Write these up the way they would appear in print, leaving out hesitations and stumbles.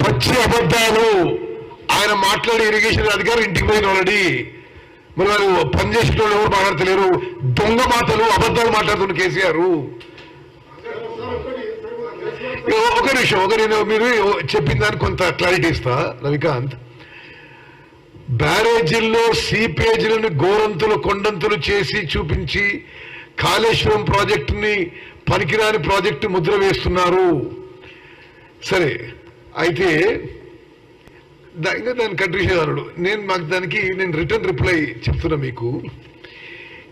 పచ్చి అబద్ధాలు. ఆయన మాట్లాడే ఇరిగేషన్ అధికారులు ఇంటికి పోయిన ఆల్రెడీ. మరి వారు పనిచేసిన వాళ్ళు ఎవరు మాట్లాడతలేరు. దొంగ మాటలు అబద్ధాలు మాట్లాడుతున్న కేసీఆర్. ఒక నిమిషం, మీరు చెప్పిన దానికి కొంత క్లారిటీ ఇస్తా రవికాంత్. బ్యారేజీల్లో సీపేజీలను గోరంతులు కొండంతులు చేసి చూపించి కాళేశ్వరం ప్రాజెక్టుని పనికిరాని ప్రాజెక్టు ముద్ర వేస్తున్నారు. సరే, అయితే దాని కంట్రీషన్డు నేను రిటర్న్ రిప్లై చెప్తున్నా మీకు.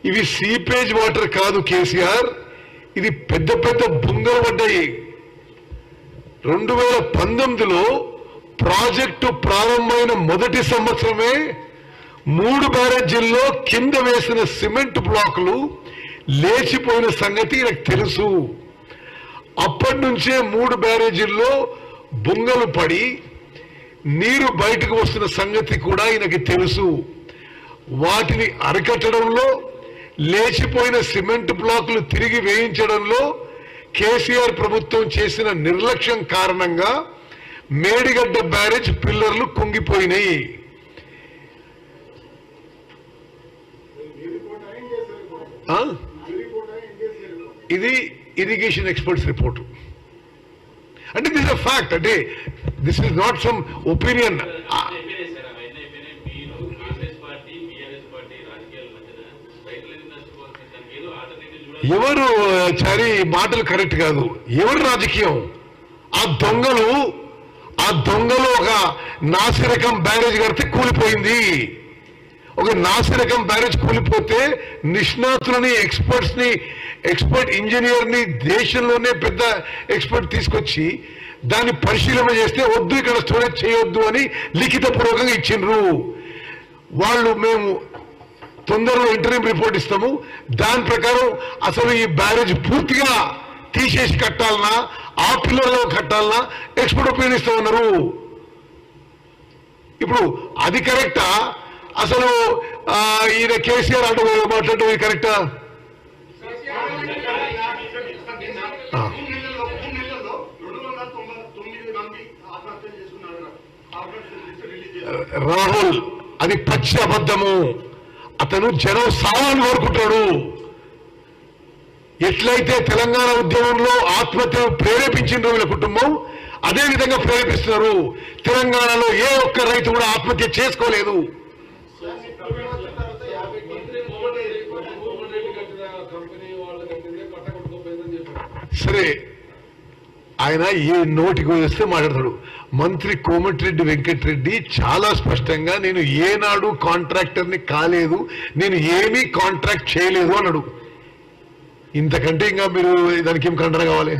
ఇవి సీపేజ్ వాటర్ కాదు కేసీఆర్, ఇది పెద్ద పెద్ద బుంగలు పడ్డాయి. 2019లో ప్రాజెక్టు ప్రారంభమైన మొదటి సంవత్సరమే 3 బ్యారేజీల్లో కింద వేసిన సిమెంట్ బ్లాకులు లేచిపోయిన సంగతి నాకు తెలుసు. అప్పటి నుంచే 3 బ్యారేజీల్లో బుంగలు పడి నీరు బయటకు వస్తున్న సంగతి కూడా ఈయనకి తెలుసు. వాటిని అరికట్టడంలో, లేచిపోయిన సిమెంట్ బ్లాకులు తిరిగి వేయించడంలో కేసీఆర్ ప్రభుత్వం చేసిన నిర్లక్ష్యం కారణంగా మేడిగడ్డ బ్యారేజ్ పిల్లర్లు కుంగిపోయినాయి. ఇది ఇరిగేషన్ ఎక్స్పర్ట్స్ రిపోర్ట్. అంటే దిస్ ఇస్ ఫ్యాక్ట్. అంటే this is not some opinion. ఎవరు చారి మాటలు కరెక్ట్ కాదు. ఎవరు రాజకీయం? ఆ దొంగలు ఒక నాసిరకం బ్యారేజ్ కడితే కూలిపోయింది. ఒక నాసిరకం బ్యారేజ్ కూలిపోతే నిష్ణాతులని, ఎక్స్పర్ట్ ఇంజనీర్ని, దేశంలోనే పెద్ద ఎక్స్పర్ట్ తీసుకొచ్చి దాన్ని పరిశీలన చేస్తే వద్దు, ఇక్కడ స్టోరేజ్ చేయొద్దు అని లిఖితపూర్వకంగా ఇచ్చిండ్రు వాళ్ళు. మేము తొందరలో ఇంటర్వ్యూ రిపోర్ట్ ఇస్తాము, దాని ప్రకారం అసలు ఈ బ్యారేజ్ పూర్తిగా తీసేసి కట్టాలన్నా, ఆ పిల్లర్లో కట్టాలన్నా ఎక్స్పర్ట్ ఒపీనియన్ ఇస్తా ఉన్నారు. ఇప్పుడు అది కరెక్టా? అసలు ఈయన కేసీఆర్ అటు మాట్లాడటం ఇది కరెక్టా? రాహుల్, అది పచ్చి అబద్ధము. అతను జనం సావాలని కోరుకుంటాడు. ఎట్లయితే తెలంగాణ ఉద్యమంలో ఆత్మహత్యను ప్రేరేపించిండ్రో వీళ్ళ కుటుంబం, అదే విధంగా ప్రేరేపిస్తున్నారు. తెలంగాణలో ఏ ఒక్క రైతు కూడా ఆత్మహత్య చేసుకోలేదు. సరే, ఆయన ఏ నోటికి వస్తే మాట్లాడతాడు. మంత్రి కోమటిరెడ్డి వెంకటరెడ్డి చాలా స్పష్టంగా నేను ఏనాడు కాంట్రాక్టర్ని కాలేదు, నేను ఏమీ కాంట్రాక్ట్ చేయలేదు అన్నాడు. ఇంతకంటే ఇంకా మీరు దానికి ఏం ఖండన కావాలి?